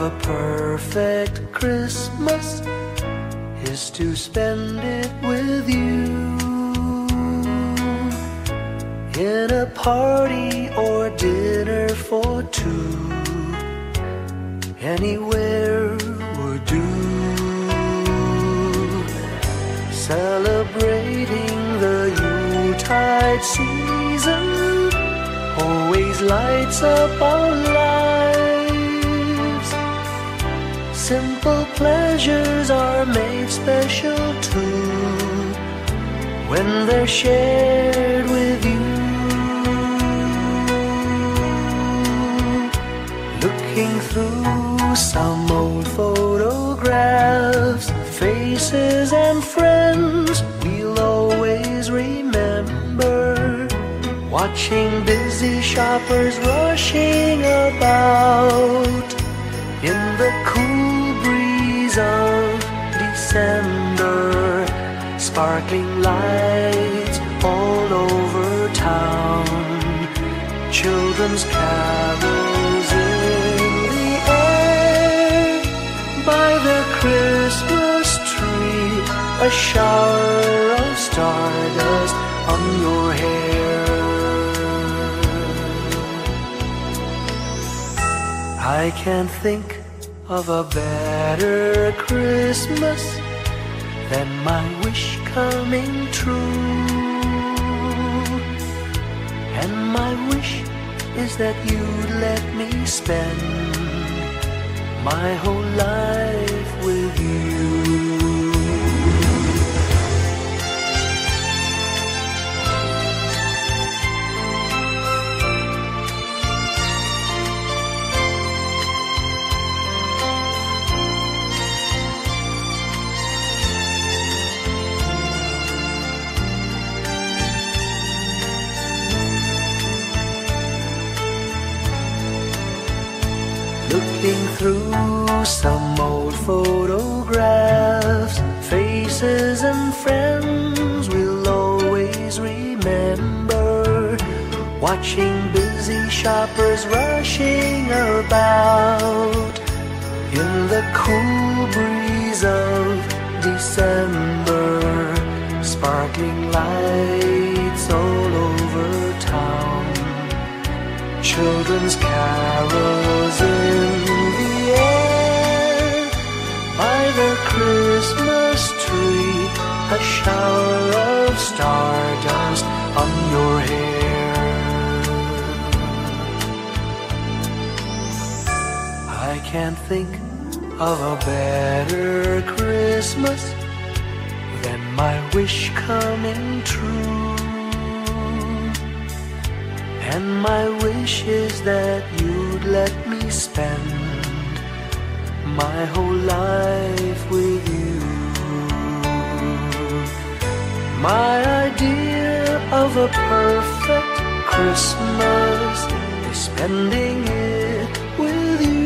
of a perfect Christmas is to spend it with you, in a party or dinner for two. Anywhere would do. Celebrating the Yuletide season always lights up our lives. Simple pleasures are made special too when they're shared with you. Looking through some old photographs, faces and friends we'll always remember. Watching busy shoppers rushing about in the cool breeze of December. Sparkling lights all over town, children's carols in the air. By the Christmas tree, a shower of stardust on your hair. I can't think of a better Christmas than my wish coming true. And my wish is that you'd let me spend my whole life with you. Looking through some old photographs, faces and friends we'll always remember. Watching busy shoppers rushing about in the cool breeze of December. Sparkling lights all over town, children's carols in the air. By the Christmas tree, a shower of stardust on your hair. I can't think of a better Christmas than my wish coming true. And my wish is that you'd let me spend my whole life with you. My idea of a perfect Christmas is spending it with you.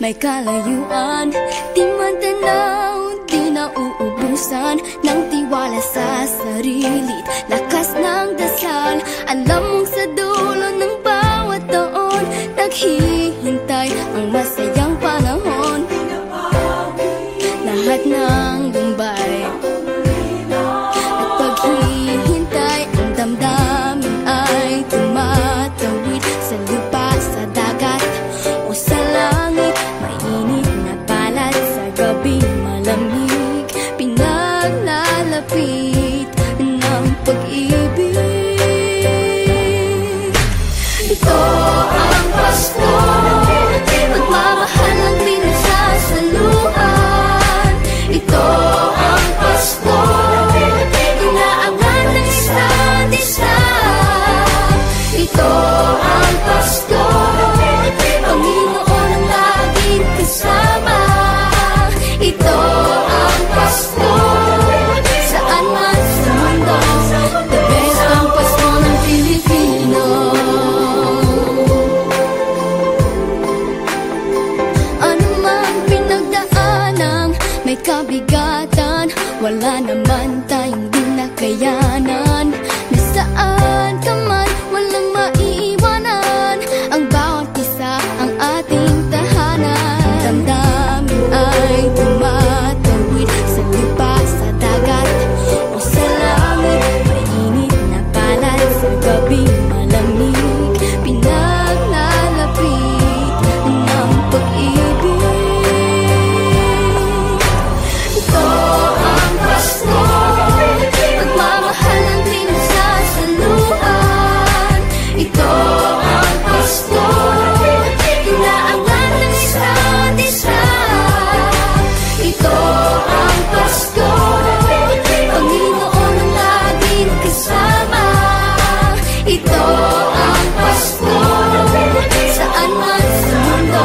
May kalayuan, di matanaw, di nauubusan ng tiwala sa sarili't lakas ng dasal. Alam mong sa dulo ng bawat taon, naghihintay ang masayang panahon. Lahat ng lumbay at paghihintay, ang damdamin ay tumatawid sa lupa, sa dagat o sa langit. Mainit na palad sa gabi malamig, pinaglalagyan may kabigatan, wala naman tayong di nakayanan. Nasaan ka man, walang maiiwanan, ang bawat isa ang ating tahanan. Damdamin ay tumatawid sa lupa, sa dagat o sa langit. Mainit na palad sa gabing malamig, pinaglalapit ng pag-ibig. Ito ang Pasko, pagmamahal ang pinagsasaluhan. Ito ang Pasko, inaangat ng isa't isa. Ito ang Pasko, Panginoon ang laging kasama. Ito ang Pasko, saan man sa mundo,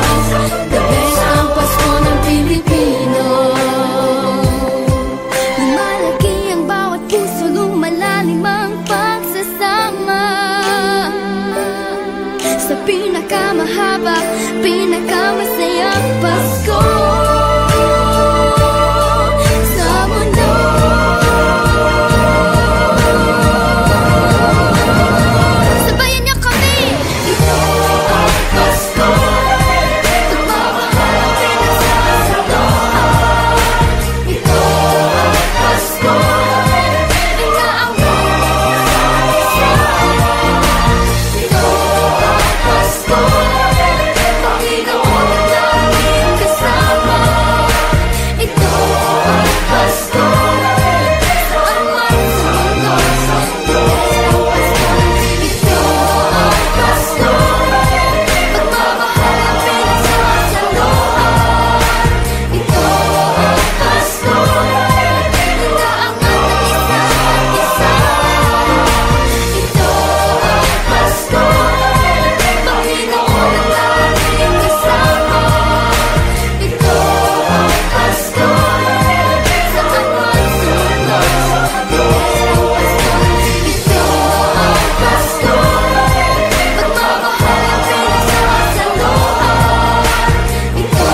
the best ang Pasko ng Pilipino. Lumalaki ang bawat puso, lumalalim ang pagsasama. Sa pinakamahaba, pinakamasayang Pasko sa mundo. Sabayan niyo kami! Ito ang Pasko, pagmamahal ang pinagsasaluhan. Ito ang Pasko, inaangat ng isa't isa. Ito ang Pasko, Panginoon ang laging kasama. Ito ang Pasko, saan man sa mundo, ito ang Pasko, pagmamahal ang pinagsasaluhan. Ito ang Pasko, inaangat ng isa't isa. Ito ang Pasko, Panginoon ang laging kasama. Ito ang Pasko, saan man sa mundo, ito ang Pasko, pagmamahal ang pinagsasaluhan. Ito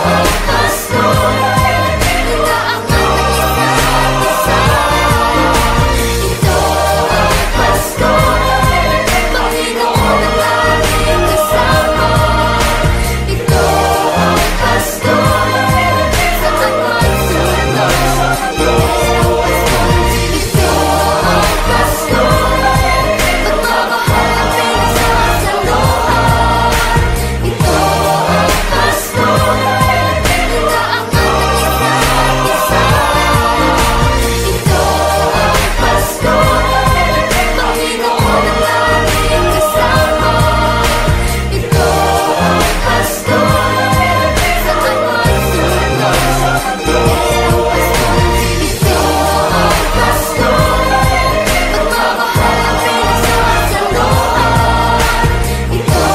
ang Pasko, inaangat ng isa't isa. Ito ang Pasko, Panginoon ang laging kasama. Ito ang Pasko, saan man sa mundo, ito ang Pasko, pagmamahal ang pinagsasaluhan. Ito ang Pasko, inaangat ng isa't isa. Ito ang Pasko, Panginoon ang laging kasama. Ito ang Pasko, saan man sa mundo, ito ang Pasko, pagmamahal ang pinagsasaluhan. Ito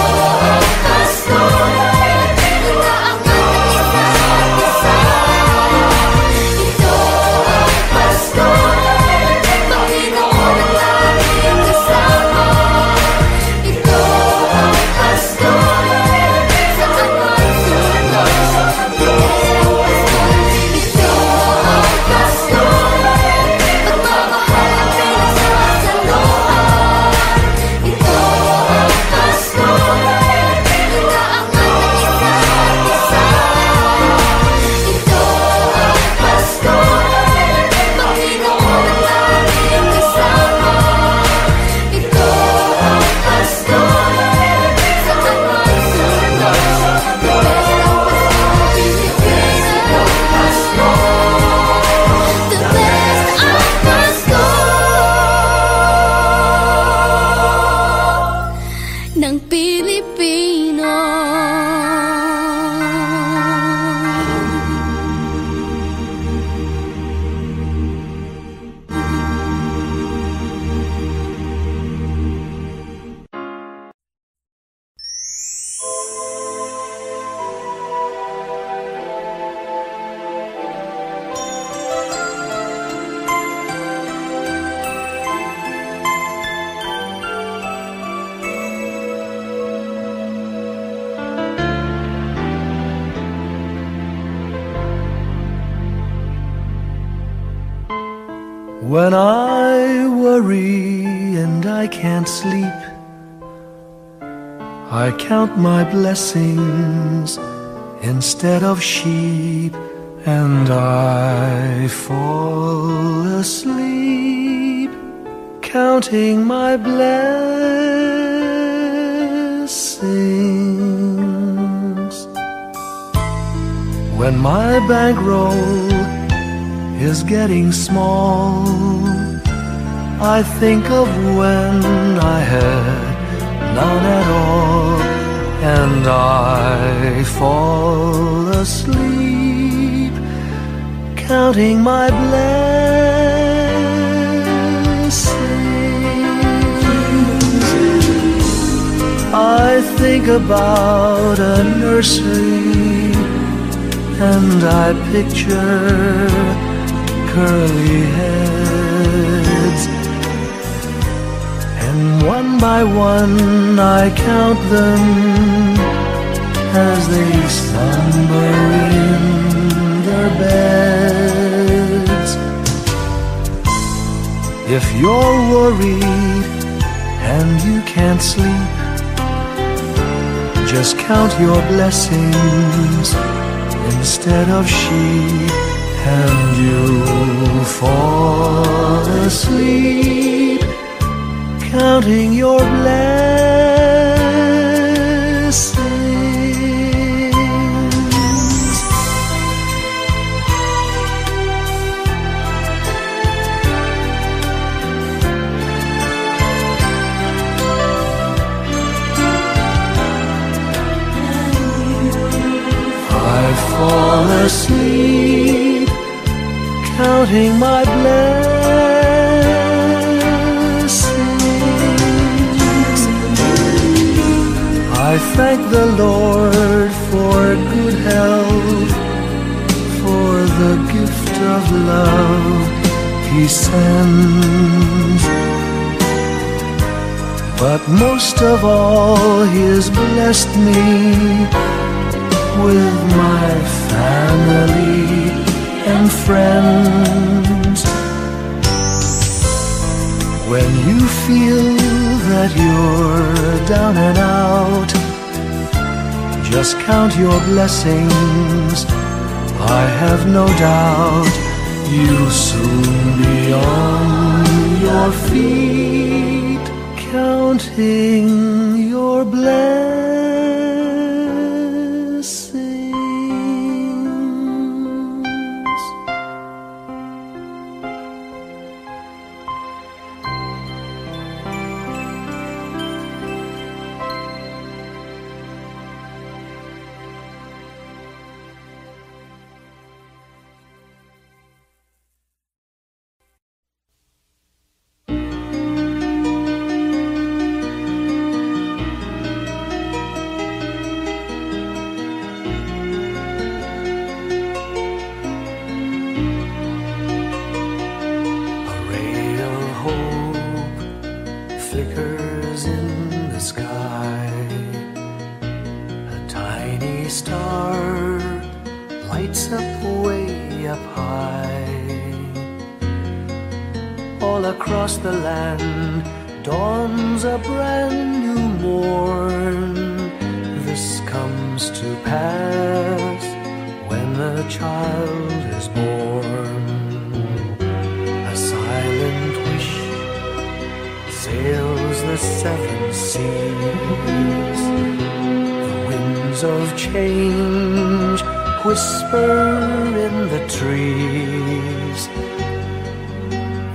ang Pasko, inaangat ng isa't isa. Ito ang Pasko, Panginoon ang laging kasama. Ito ang Pasko, saan man sa mundo, ito ang Pasko, pagmamahal ang pinagsasaluhan. Ito ang Pasko, inaangat ng isa't isa. Ito ang Pasko, Panginoon ang laging kasama. Ito ang Pasko, saan man sa mundo, the best ang Pasko ng Pilipino. When I worry and I can't sleep, I count my blessings instead of sheep, and I fall asleep counting my blessings. When my bankroll is getting small, I think of when I had none at all, and I fall asleep counting my blessings. I think about a nursery, and I picture curly heads, and one by one I count them as they slumber in their beds. If you're worried and you can't sleep, just count your blessings instead of sheep, and you'll fall asleep counting your blessings. I fall asleep counting my blessings. I thank the Lord for good health, for the gift of love He sends. But most of all, He has blessed me with my family and friends. When you feel that you're down and out, just count your blessings. I have no doubt you'll soon be on your feet, counting your blessings. Flickers in the sky, a tiny star lights up way up high. All across the land dawns a brand new morn. This comes to pass when a child is born. A silent wish sails the seven seas. The winds of change whisper in the trees,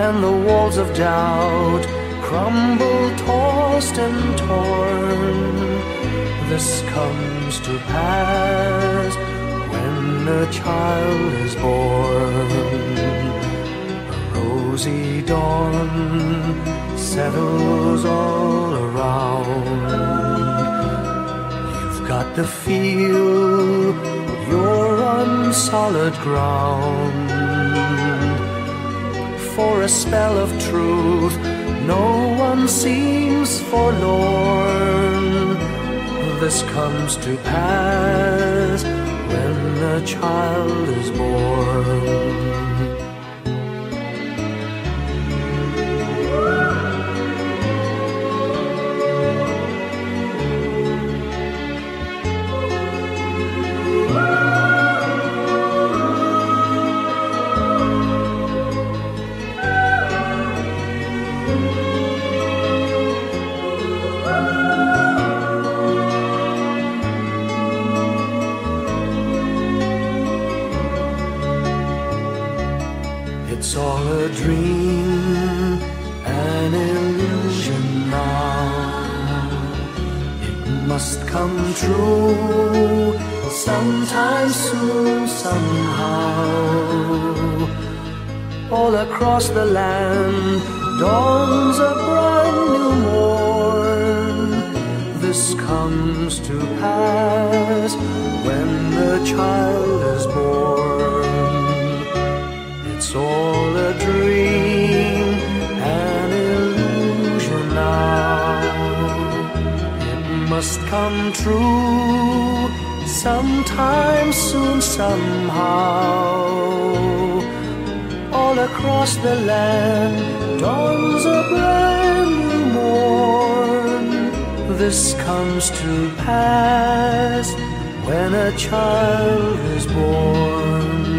and the walls of doubt crumble, tossed and torn. This comes to pass when a child is born. A rosy dawn settles all around. You've got to feel you're on solid ground. For a spell of truth, no one seems forlorn. This comes to pass when a child is born. dream, an illusion now. It must come true sometime soon, somehow. All across the land dawns a brand new morn. This comes to pass when the child is born. It's all a dream, an illusion now. It must come true sometime soon, somehow. All across the land dawns a brand new morn. This comes to pass when a child is born.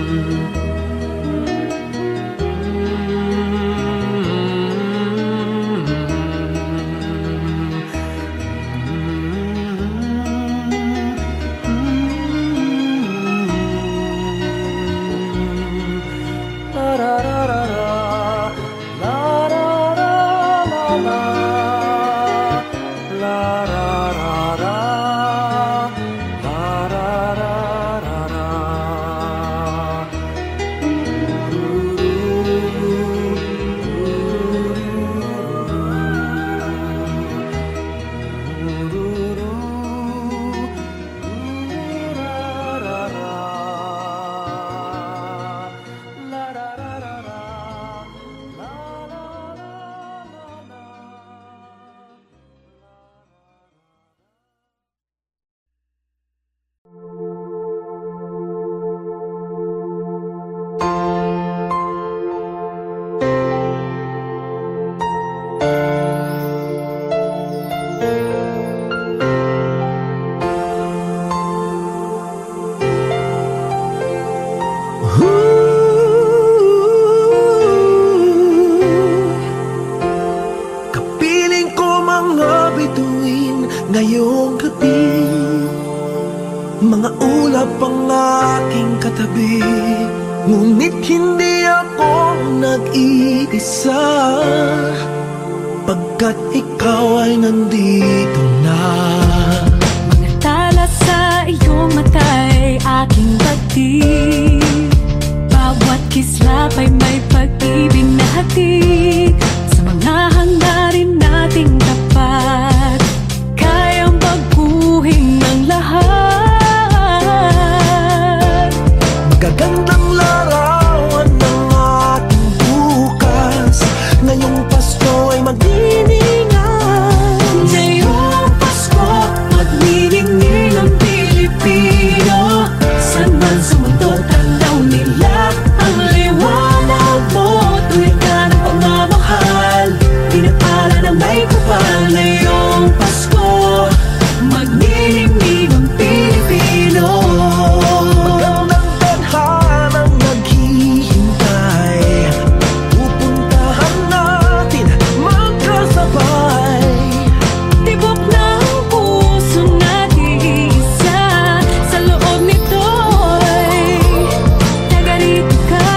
Ngayong gabi, mga ulap ang aking katabi, ngunit hindi ako nag-iisa, pagkat ikaw ay nandito na. Mga tala sa iyong mata'y aking batid, bawat kislap ay may pag-ibig na hatid. Sa mga hangarin nating tapat, kayang baguhin ng lahat. Magagandang larawan ng ating bukas, ngayong Pasko ay magdiningan. Ngayong Pasko, magniningning ang Pilipino. San man sa mundo, tanaw nila ang liwanag mo. Tuwid ka ng pagmamahal, pinapala ng may kapal. Ngayong Pasko, magniningning ang Pilipino. Magandang tadhanang naghihintay, pupuntahan natin magkasabay. Tibok ng puso natin isa, sa loob nito'y tagarito ka.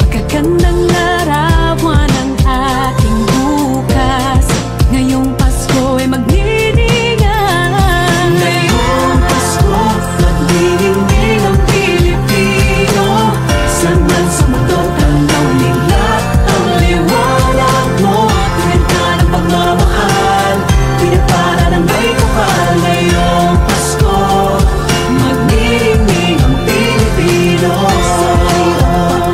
Magagandang larawan ang ating bukas, ngayong Pasko ay magniningan. Ngayong Pasko, magniningning ang Pilipino. Saan man sa mundo, tanaw nila ang liwanag mo. Tuwid ka ng pagmamahal, pinapala ng may kapal. Ngayong Pasko, magniningning ang Pilipino.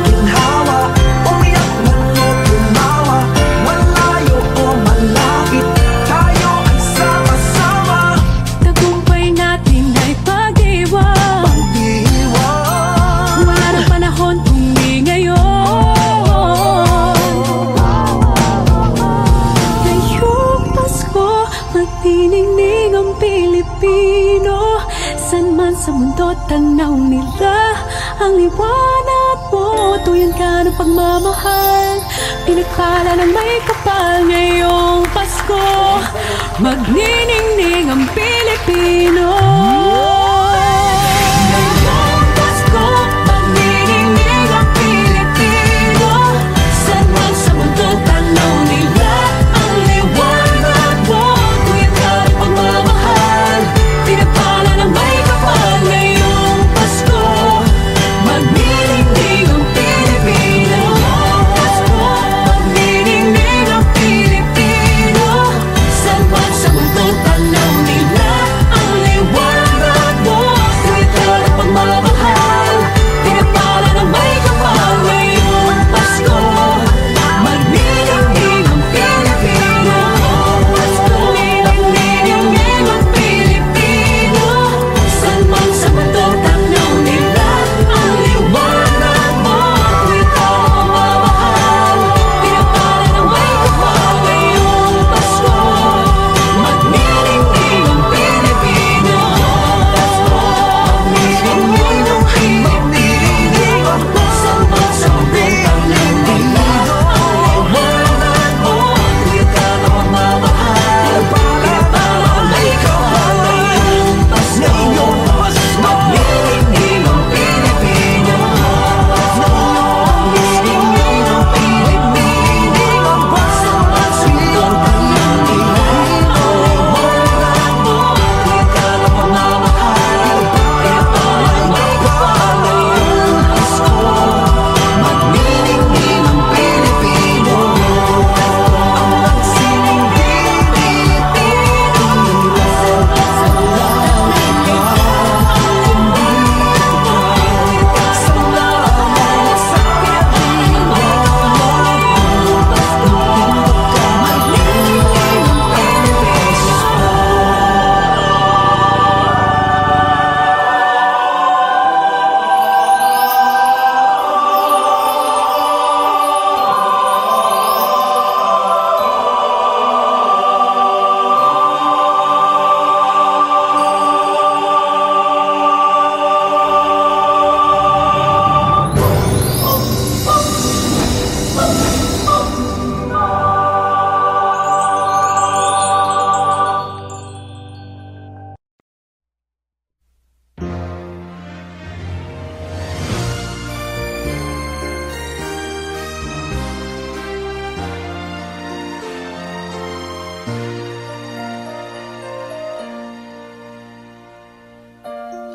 Ginhawa, umiyak man o tumawa, malayo o malapit, tayo ay sama-sama. Tagumpay natin ay pag-iwan, Pag-iwan, wala ng panahon kung di ngayon. Ngayong Pasko, magniningning ang Pilipino. San man sa mundo, tanaw nila ang liwanag mo. Tuyan ka ng pagmamahal, pinakala ng may kapal. Ngayong Pasko, magniningning ang Pilipino. Ngayong Pasko, magniningning ang Pilipino.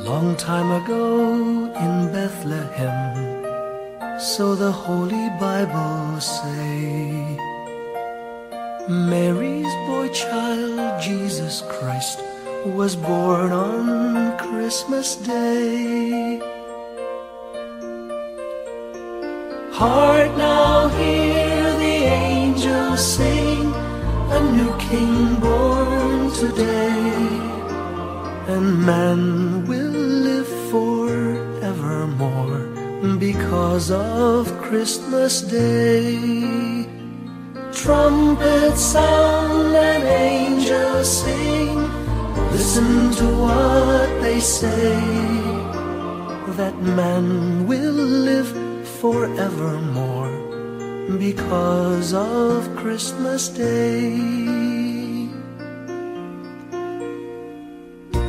Long time ago in Bethlehem, so the Holy Bible say, Mary's boy child, Jesus Christ, was born on Christmas Day. Hark now, hear the angels sing, a new King born today, and man will live forevermore because of Christmas Day. Trumpets sound and angels sing, listen to what they say, that man will live forevermore because of Christmas Day.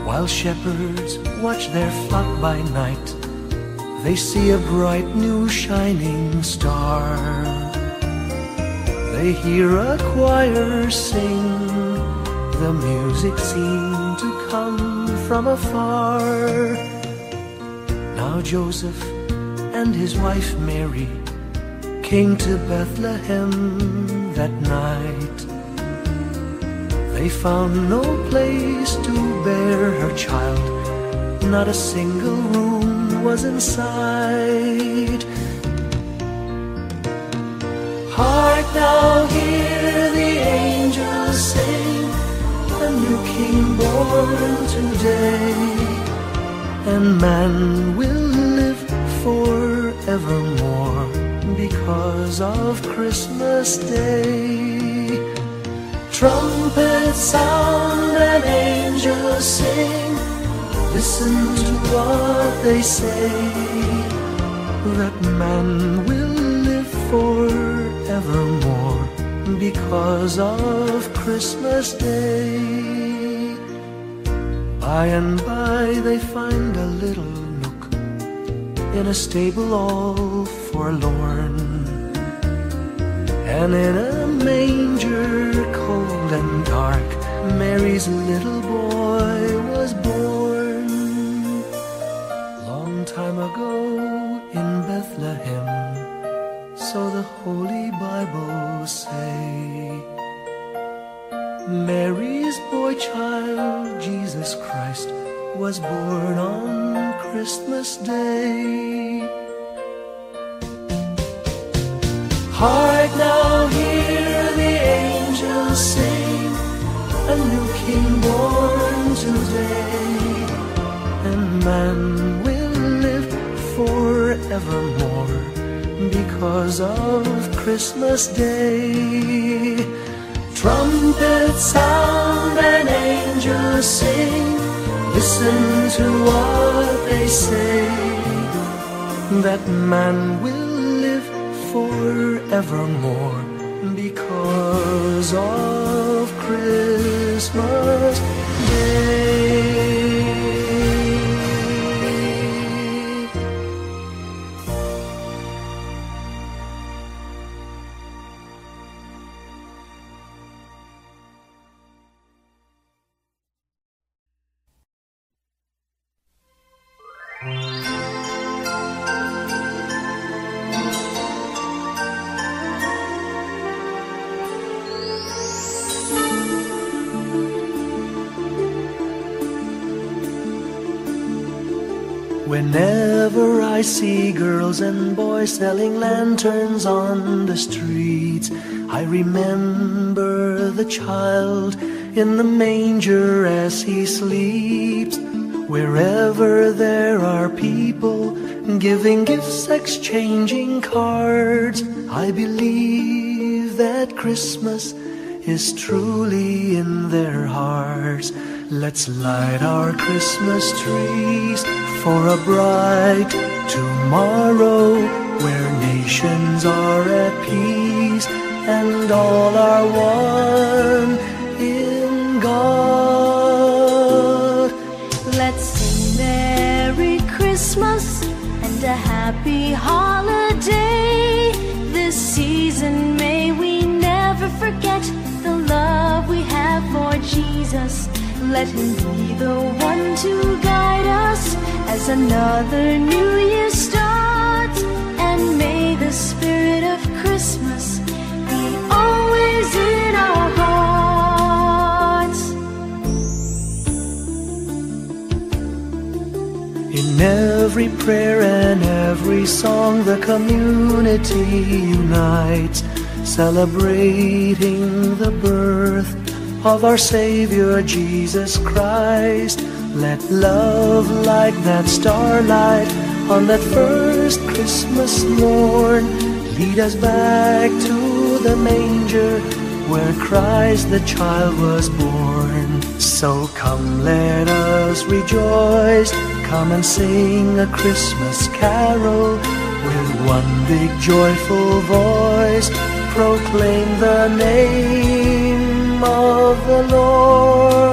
While shepherds watch their flock by night, they see a bright new shining star. They hear a choir sing, the music seemed to come from afar. Now Joseph and his wife Mary came to Bethlehem that night. They found no place to bear her child, not a single room was in sight. Hark now, hear the angels sing, a new King born today, and man will live forevermore because of Christmas Day. Trumpets sound and angels sing, listen to what they say, that man will live forevermore because of Christmas Day. By and by they find a little nook in a stable all forlorn, and in a manger cold and dark, Mary's little boy was born. Long time ago in Bethlehem, so the Holy Bible say, Mary's boy child, Jesus Christ, was born on Christmas Day. Hark now, hear the angels sing, a new King born today, and man will live forevermore because of Christmas Day. Trumpets sound and angels sing, listen to what they say, that man will live forevermore because of Christmas Day. Whenever I see girls and boys selling lanterns on the streets, I remember the child in the manger as he sleeps. Wherever there are people giving gifts, exchanging cards, I believe that Christmas is truly in their hearts. Let's light our Christmas trees for a bright tomorrow, where nations are at peace and all are one in God. Let's sing Merry Christmas and a happy holiday. This season may we never forget the love we have for Jesus. Let him be the one to guide us as another new year starts. And may the spirit of Christmas be always in our hearts. In every prayer and every song, the community unites, celebrating the birth of our Savior Jesus Christ. Let love like that starlight on that first Christmas morn lead us back to the manger where Christ the child was born. So come, let us rejoice, come and sing a Christmas carol with one big joyful voice. Proclaim the name of the Lord.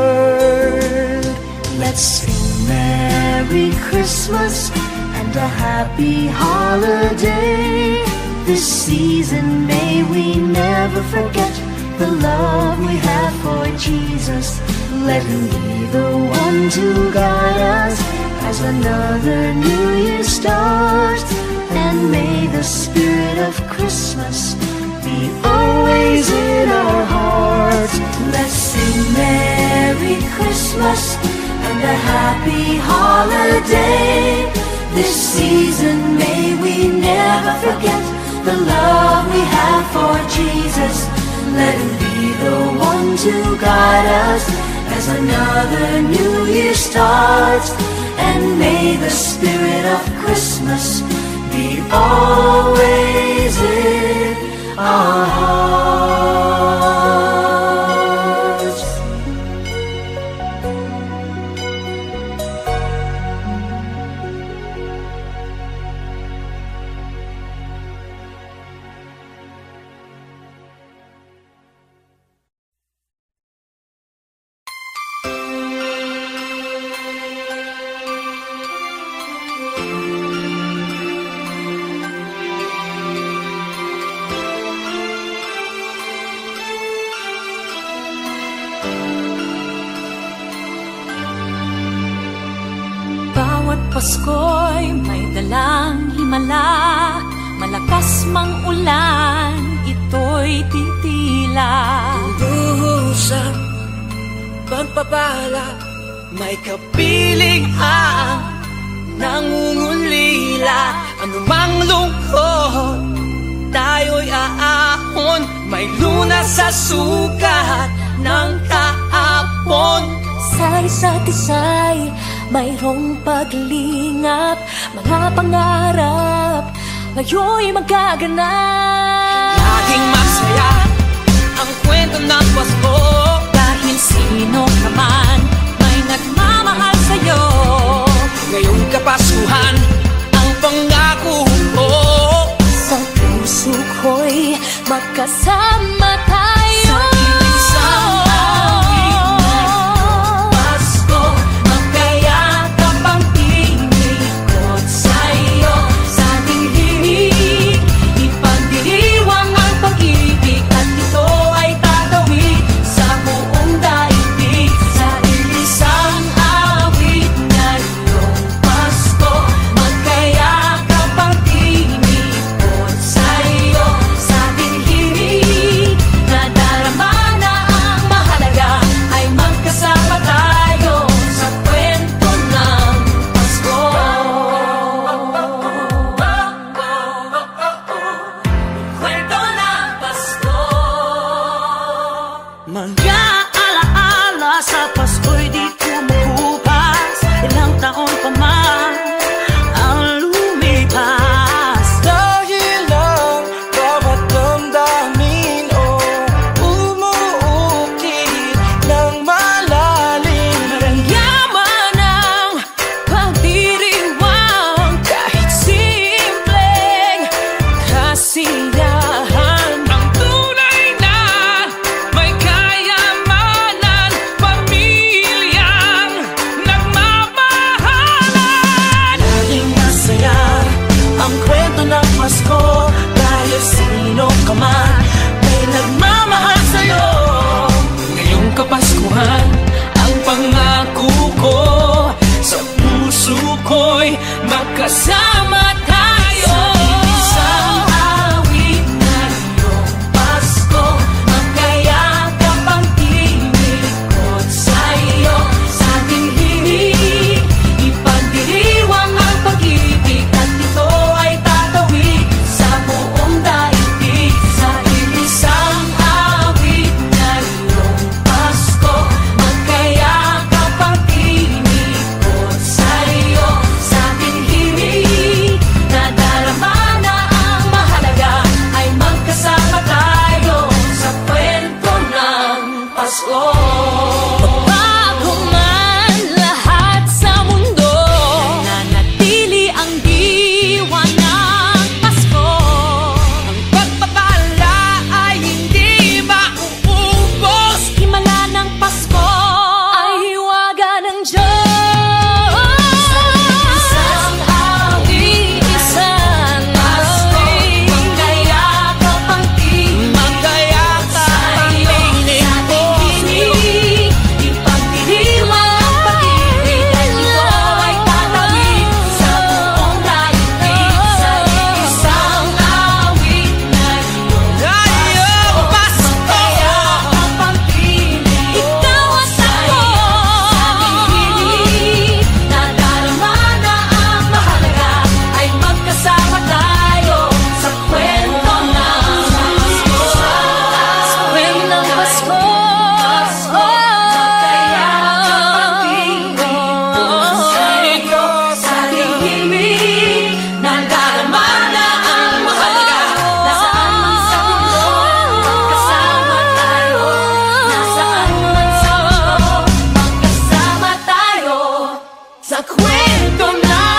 Let's sing Merry Christmas and a happy holiday. This season may we never forget the love we have for Jesus. Let him be the one to guide us as another new year starts. And may the spirit of Christmas be always in our hearts. Let's sing Merry Christmas and a happy holiday. This season may we never forget the love we have for Jesus. Let him be the one to guide us as another new year starts. And may the spirit of Christmas be always in our hearts. Pasko'y may dalang himala, malakas mang ulan, ito'y titila. Duhusap, pagpapala, may kapiling ang nangungulila. Anumang lungkot, tayo'y aahon, may lunas sa sukat ng kahapon. Sa isa't isa'y mayroong paglingap, mga pangarap ngayon'y magaganap. Laging masaya ang kwento ng Pasko, Dahil sino ka man may nagmamahal sa'yo. ngayong Kapaskuhan ang pangako ko. Sa puso ko'y magkasama tayo. Sa iisang awit ng Pasko, magkayakap ang tinikot sa'yo. Sa ating himig, ipagdiriwang ang pag-ibig, at ito ay tatawid sa buong daigdig. Sa iisang awit ngayong Pasko, magkayakap ang tinikot sa'yo. Sa ating himig, magkasama tayo. Isang awit na iyong Pasko, magkayakap ang tinikot sa iyo. Sa ating himig, ipagdiriwang ang pag-ibig, at ito ay tatawid sa buong daigdig. Sa isang awit na iyong Pasko, magkayakap ang tinikot sa iyo. Sa ating himig, nadarama na ang mahalaga, ay magkasama tayo sa kwento ng Pasko. Bago man lahat sa mundo, nananatili ang diwa ng Pasko. Ang pagpapala ay hindi mauubos. Himala ng Pasko ay hiwaga ng Diyos. Isang awit Isang Pasko, magkayakap ang tinig magkayakap ang tinig sa ating himig, ipagdiriwang ang pag-ibig, at ito ay tatawid sa buong daigdig. Sa isang awit na iyong Pasko, magkayakap ang tinig. Ikaw at ako. Sa ating himig, nadarama na ang mahalaga, ay magkasama tayo sa kwento ng Pasko. Kwento ng Pasko. Magkayakap ang tinig sa iyo. Sa ating himig, nadarama na ang mahalaga. Nasaan man sa mundo, magkasama tayo. Nasaan man sa mundo, magkasama tayo sa kwento ng